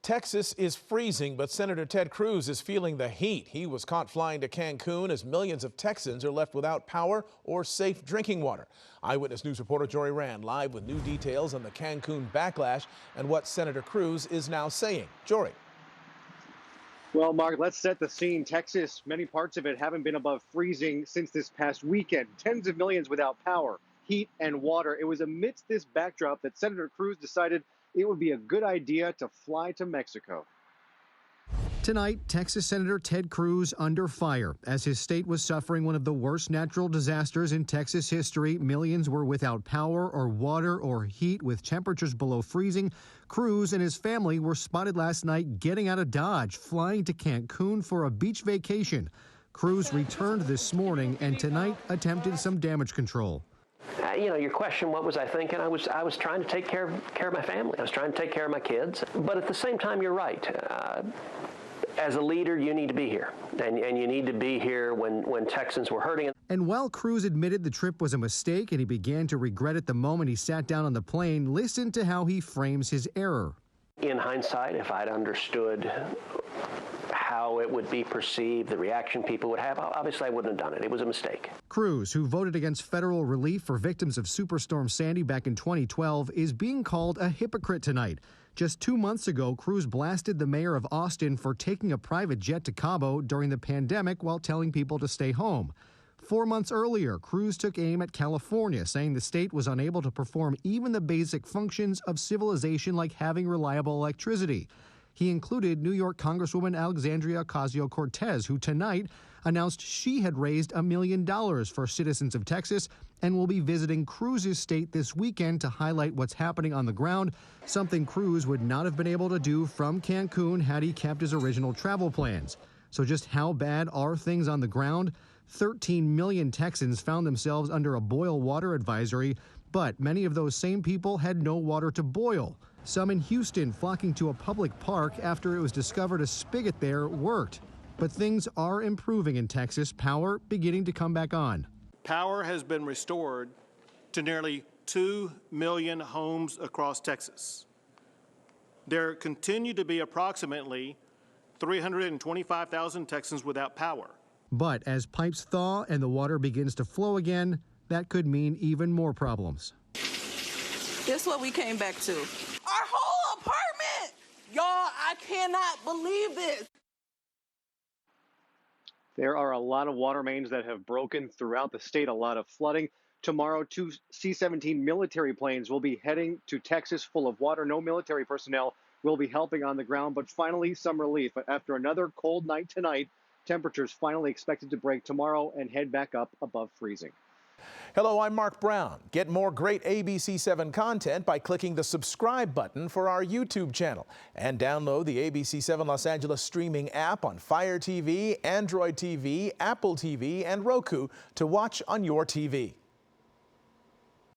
Texas is freezing, but Senator Ted Cruz is feeling the heat. He was caught flying to Cancun as millions of Texans are left without power or safe drinking water. Eyewitness News reporter Jory Rand live with new details on the Cancun backlash and what Senator Cruz is now saying. Jory. Well, Mark, let's set the scene. Texas, many parts of it haven't been above freezing since this past weekend. Tens of millions without power, heat, and water. It was amidst this backdrop that Senator Cruz decided it would be a good idea to fly to Mexico. Tonight, Texas Senator Ted Cruz under fire as his state was suffering one of the worst natural disasters in Texas history. Millions were without power or water or heat with temperatures below freezing. Cruz and his family were spotted last night getting out of Dodge, flying to Cancun for a beach vacation. Cruz returned this morning and tonight attempted some damage control. Your question, what was I thinking? I was trying to take care of my family. I was trying to take care of my kids. But at the same time, you're right. As a leader, you need to be here. And you need to be here when Texans were hurting. And while Cruz admitted the trip was a mistake and he began to regret it the moment he sat down on the plane, listen to how he frames his error. In hindsight, if I'd understood how it would be perceived, the reaction people would have, obviously I wouldn't have done it. It was a mistake. Cruz, who voted against federal relief for victims of Superstorm Sandy back in 2012, is being called a hypocrite tonight. Just 2 months ago, Cruz blasted the mayor of Austin for taking a private jet to Cabo during the pandemic while telling people to stay home. 4 months earlier, Cruz took aim at California, saying the state was unable to perform even the basic functions of civilization like having reliable electricity. He included New York Congresswoman Alexandria Ocasio-Cortez, who tonight announced she had raised $1 million for citizens of Texas and will be visiting Cruz's state this weekend to highlight what's happening on the ground, something Cruz would not have been able to do from Cancun had he kept his original travel plans. So just how bad are things on the ground? 13 million Texans found themselves under a boil water advisory, but many of those same people had no water to boil. Some in Houston flocking to a public park after it was discovered a spigot there worked. But things are improving in Texas, power beginning to come back on. Power has been restored to nearly 2 million homes across Texas. There continue to be approximately 325,000 Texans without power. But as pipes thaw and the water begins to flow again, that could mean even more problems. This is what we came back to. Our whole apartment! Y'all, I cannot believe this. There are a lot of water mains that have broken throughout the state, a lot of flooding. Tomorrow, 2 C-17 military planes will be heading to Texas full of water. No military personnel will be helping on the ground, but finally some relief. After another cold night tonight, temperatures finally expected to break tomorrow and head back up above freezing. Hello, I'm Mark Brown. Get more great ABC7 content by clicking the subscribe button for our YouTube channel and download the ABC7 Los Angeles streaming app on Fire TV, Android TV, Apple TV, and Roku to watch on your TV.